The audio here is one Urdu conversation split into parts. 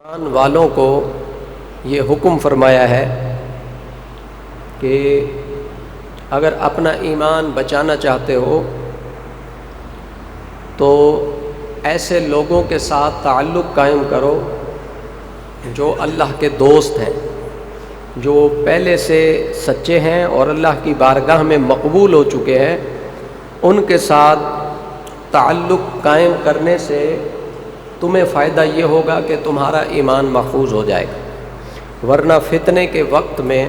ایمان والوں کو یہ حکم فرمایا ہے کہ اگر اپنا ایمان بچانا چاہتے ہو تو ایسے لوگوں کے ساتھ تعلق قائم کرو جو اللہ کے دوست ہیں، جو پہلے سے سچے ہیں اور اللہ کی بارگاہ میں مقبول ہو چکے ہیں۔ ان کے ساتھ تعلق قائم کرنے سے تمہیں فائدہ یہ ہوگا کہ تمہارا ایمان محفوظ ہو جائے گا، ورنہ فتنے کے وقت میں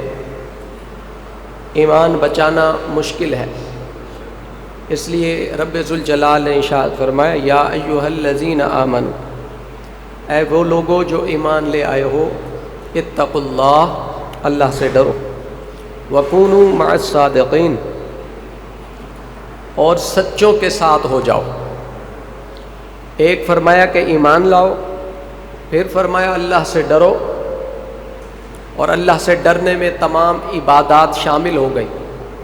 ایمان بچانا مشکل ہے۔ اس لیے رب ذوالجلال نے ارشاد فرمایا، یا ایھا الذین آمنوا، اے وہ لوگو جو ایمان لے آئے ہو، اتقوا اللہ، اللہ سے ڈرو، وکونوا مع الصادقین، اور سچوں کے ساتھ ہو جاؤ۔ ایک فرمایا کہ ایمان لاؤ، پھر فرمایا اللہ سے ڈرو، اور اللہ سے ڈرنے میں تمام عبادات شامل ہو گئی،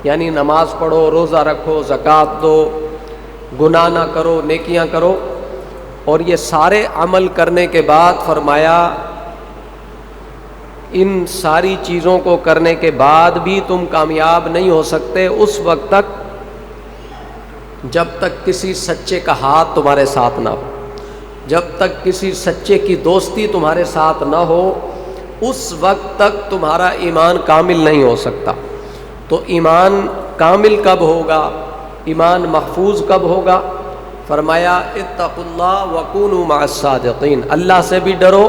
یعنی نماز پڑھو، روزہ رکھو، زکوٰۃ دو، گناہ نہ کرو، نیکیاں کرو، اور یہ سارے عمل کرنے کے بعد فرمایا ان ساری چیزوں کو کرنے کے بعد بھی تم کامیاب نہیں ہو سکتے اس وقت تک جب تک کسی سچے کا ہاتھ تمہارے ساتھ نہ ہو، جب تک کسی سچے کی دوستی تمہارے ساتھ نہ ہو، اس وقت تک تمہارا ایمان کامل نہیں ہو سکتا۔ تو ایمان کامل کب ہوگا، ایمان محفوظ کب ہوگا؟ فرمایا اتقوا اللہ وکونوا مع الصادقین، اللہ سے بھی ڈرو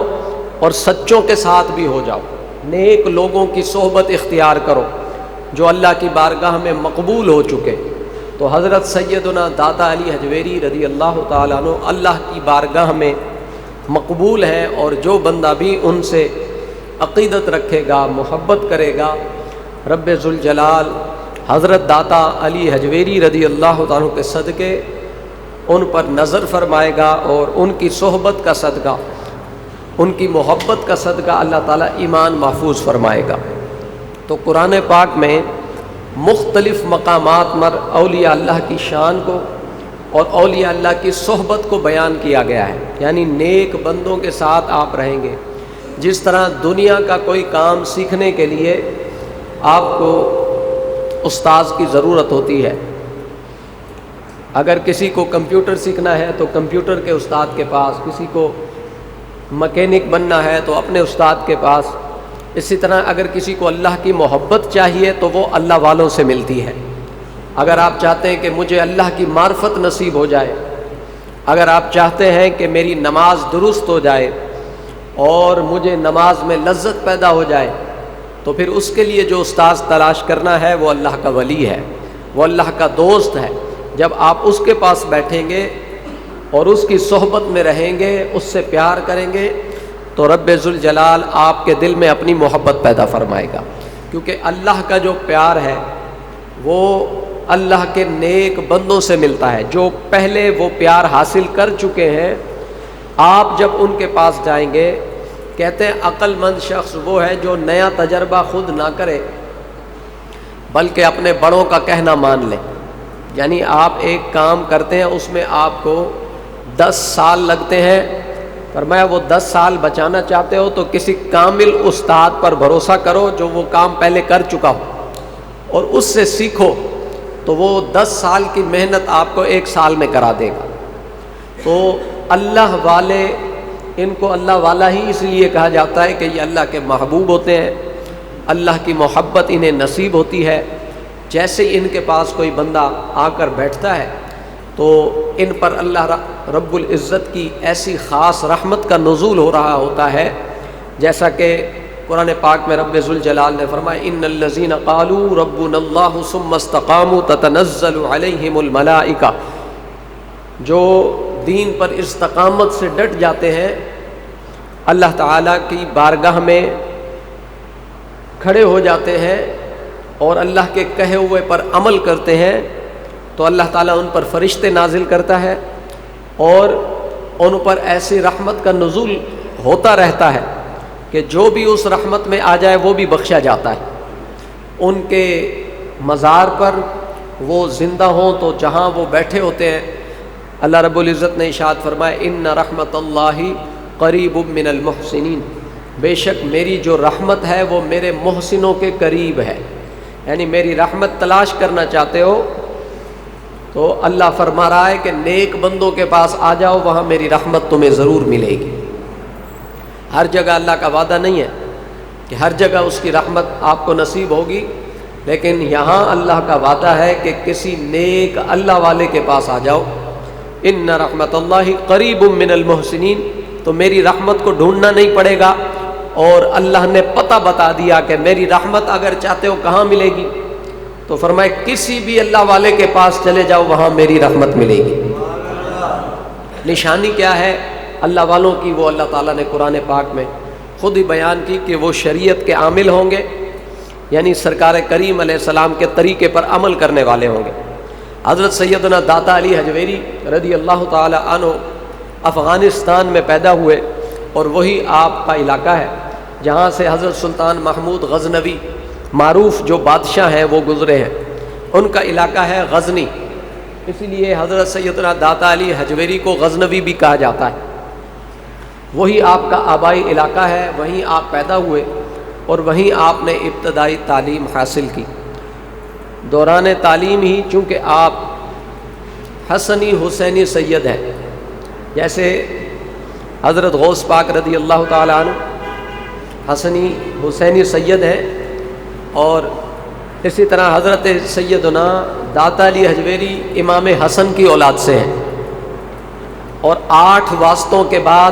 اور سچوں کے ساتھ بھی ہو جاؤ، نیک لوگوں کی صحبت اختیار کرو جو اللہ کی بارگاہ میں مقبول ہو چکے۔ تو حضرت سیدنا دادا علی حجویری رضی اللہ تعالیٰ عنہ اللہ کی بارگاہ میں مقبول ہیں، اور جو بندہ بھی ان سے عقیدت رکھے گا، محبت کرے گا، رب ذوالجلال حضرت داتا علی حجویری رضی اللہ تعالیٰ عنہ کے صدقے ان پر نظر فرمائے گا، اور ان کی صحبت کا صدقہ، ان کی محبت کا صدقہ اللہ تعالیٰ ایمان محفوظ فرمائے گا۔ تو قرآن پاک میں مختلف مقامات پر اولیاء اللہ کی شان کو اور اولیاء اللہ کی صحبت کو بیان کیا گیا ہے، یعنی نیک بندوں کے ساتھ آپ رہیں گے۔ جس طرح دنیا کا کوئی کام سیکھنے کے لیے آپ کو استاذ کی ضرورت ہوتی ہے، اگر کسی کو کمپیوٹر سیکھنا ہے تو کمپیوٹر کے استاد کے پاس، کسی کو مکینک بننا ہے تو اپنے استاد کے پاس، اسی طرح اگر کسی کو اللہ کی محبت چاہیے تو وہ اللہ والوں سے ملتی ہے۔ اگر آپ چاہتے ہیں کہ مجھے اللہ کی معرفت نصیب ہو جائے، اگر آپ چاہتے ہیں کہ میری نماز درست ہو جائے اور مجھے نماز میں لذت پیدا ہو جائے، تو پھر اس کے لیے جو استاذ تلاش کرنا ہے وہ اللہ کا ولی ہے، وہ اللہ کا دوست ہے۔ جب آپ اس کے پاس بیٹھیں گے اور اس کی صحبت میں رہیں گے، اس سے پیار کریں گے، تو رب ذوالجلال آپ کے دل میں اپنی محبت پیدا فرمائے گا، کیونکہ اللہ کا جو پیار ہے وہ اللہ کے نیک بندوں سے ملتا ہے، جو پہلے وہ پیار حاصل کر چکے ہیں۔ آپ جب ان کے پاس جائیں گے، کہتے ہیں عقل مند شخص وہ ہے جو نیا تجربہ خود نہ کرے بلکہ اپنے بڑوں کا کہنا مان لے۔ یعنی آپ ایک کام کرتے ہیں، اس میں آپ کو 10 سال لگتے ہیں، فرمایا وہ 10 سال بچانا چاہتے ہو تو کسی کامل استاد پر بھروسہ کرو جو وہ کام پہلے کر چکا ہو، اور اس سے سیکھو، تو وہ 10 سال کی محنت آپ کو 1 سال میں کرا دے گا۔ تو اللہ والے، ان کو اللہ والا ہی اس لیے کہا جاتا ہے کہ یہ اللہ کے محبوب ہوتے ہیں، اللہ کی محبت انہیں نصیب ہوتی ہے۔ جیسے ان کے پاس کوئی بندہ آ کر بیٹھتا ہے تو ان پر اللہ رب العزت کی ایسی خاص رحمت کا نزول ہو رہا ہوتا ہے، جیسا کہ قرآن پاک میں رب ذوالجلال نے فرمایا، ان الذین قالوا ربنا اللہ ثم استقاموا تتنزل علیہم الملائکہ، جو دین پر استقامت سے ڈٹ جاتے ہیں، اللہ تعالیٰ کی بارگاہ میں کھڑے ہو جاتے ہیں اور اللہ کے کہے ہوئے پر عمل کرتے ہیں، تو اللہ تعالیٰ ان پر فرشتے نازل کرتا ہے اور ان پر ایسی رحمت کا نزول ہوتا رہتا ہے کہ جو بھی اس رحمت میں آ جائے وہ بھی بخشا جاتا ہے۔ ان کے مزار پر وہ زندہ ہوں تو جہاں وہ بیٹھے ہوتے ہیں، اللہ رب العزت نے ارشاد فرمایا، ان رحمت اللہ قریب من المحسنین، بے شک میری جو رحمت ہے وہ میرے محسنوں کے قریب ہے۔ یعنی میری رحمت تلاش کرنا چاہتے ہو تو اللہ فرما رہا ہے کہ نیک بندوں کے پاس آ جاؤ، وہاں میری رحمت تمہیں ضرور ملے گی۔ ہر جگہ اللہ کا وعدہ نہیں ہے کہ ہر جگہ اس کی رحمت آپ کو نصیب ہوگی، لیکن یہاں اللہ کا وعدہ ہے کہ کسی نیک اللہ والے کے پاس آ جاؤ۔ ان رحمت اللہ قریب من المحسنین، تو میری رحمت کو ڈھونڈنا نہیں پڑے گا، اور اللہ نے پتہ بتا دیا کہ میری رحمت اگر چاہتے ہو کہاں ملے گی، تو فرمائے کسی بھی اللہ والے کے پاس چلے جاؤ، وہاں میری رحمت ملے گی۔ نشانی کیا ہے اللہ والوں کی؟ وہ اللہ تعالیٰ نے قرآن پاک میں خود ہی بیان کی کہ وہ شریعت کے عامل ہوں گے، یعنی سرکار کریم علیہ السلام کے طریقے پر عمل کرنے والے ہوں گے۔ حضرت سیدنا داتا علی حجویری رضی اللہ تعالی عنہ افغانستان میں پیدا ہوئے، اور وہی آپ کا علاقہ ہے جہاں سے حضرت سلطان محمود غزنوی معروف جو بادشاہ ہیں وہ گزرے ہیں، ان کا علاقہ ہے غزنی، اسی لیے حضرت سیدنا داتا علی حجویری کو غزنوی بھی کہا جاتا ہے۔ وہی آپ کا آبائی علاقہ ہے، وہیں آپ پیدا ہوئے اور وہیں آپ نے ابتدائی تعلیم حاصل کی۔ دوران تعلیم ہی چونکہ آپ حسنی حسینی سید ہیں، جیسے حضرت غوث پاک رضی اللہ تعالیٰ عنہ حسنی حسینی سید ہیں، اور اسی طرح حضرت سیدنا داتا علی حجویری امام حسن کی اولاد سے ہیں، اور 8 واسطوں کے بعد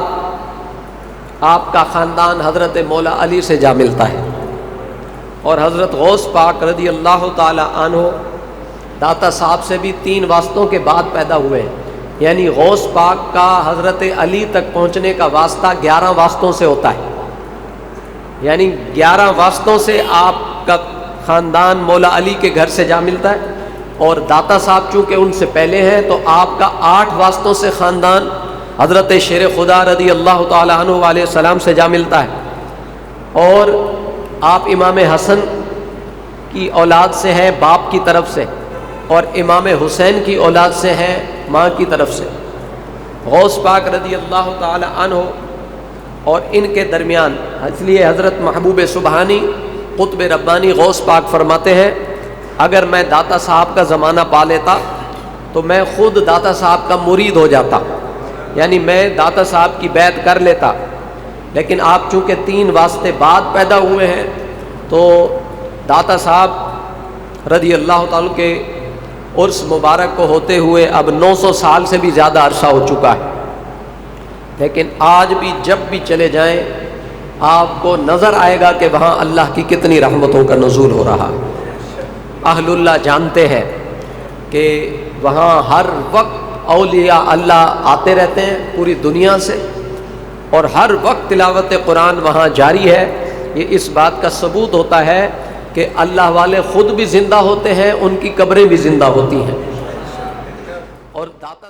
آپ کا خاندان حضرت مولا علی سے جا ملتا ہے، اور حضرت غوث پاک رضی اللہ تعالی عنہ داتا صاحب سے بھی 3 واسطوں کے بعد پیدا ہوئے ہیں، یعنی غوث پاک کا حضرت علی تک پہنچنے کا واسطہ 11 واسطوں سے ہوتا ہے، یعنی 11 واسطوں سے آپ کا خاندان مولا علی کے گھر سے جا ملتا ہے، اور داتا صاحب چونکہ ان سے پہلے ہیں تو آپ کا 8 واسطوں سے خاندان حضرت شیر خدا رضی اللہ تعالی عنہ علیہ السلام سے جا ملتا ہے، اور آپ امام حسن کی اولاد سے ہیں باپ کی طرف سے، اور امام حسین کی اولاد سے ہیں ماں کی طرف سے۔ غوث پاک رضی اللہ تعالی عنہ اور ان کے درمیان، اس لیے حضرت محبوب سبحانی قطب ربانی غوث پاک فرماتے ہیں اگر میں داتا صاحب کا زمانہ پا لیتا تو میں خود داتا صاحب کا مرید ہو جاتا، یعنی میں داتا صاحب کی بیعت کر لیتا، لیکن آپ چونکہ 3 واسطے بعد پیدا ہوئے ہیں تو داتا صاحب رضی اللہ تعالیٰ کے عرس مبارک کو ہوتے ہوئے اب 900 سال سے بھی زیادہ عرصہ ہو چکا ہے، لیکن آج بھی جب بھی چلے جائیں آپ کو نظر آئے گا کہ وہاں اللہ کی کتنی رحمتوں کا نزول ہو رہا ہے۔ اہل اللہ جانتے ہیں کہ وہاں ہر وقت اولیاء اللہ آتے رہتے ہیں پوری دنیا سے، اور ہر وقت تلاوت قرآن وہاں جاری ہے۔ یہ اس بات کا ثبوت ہوتا ہے کہ اللہ والے خود بھی زندہ ہوتے ہیں، ان کی قبریں بھی زندہ ہوتی ہیں، اور داتا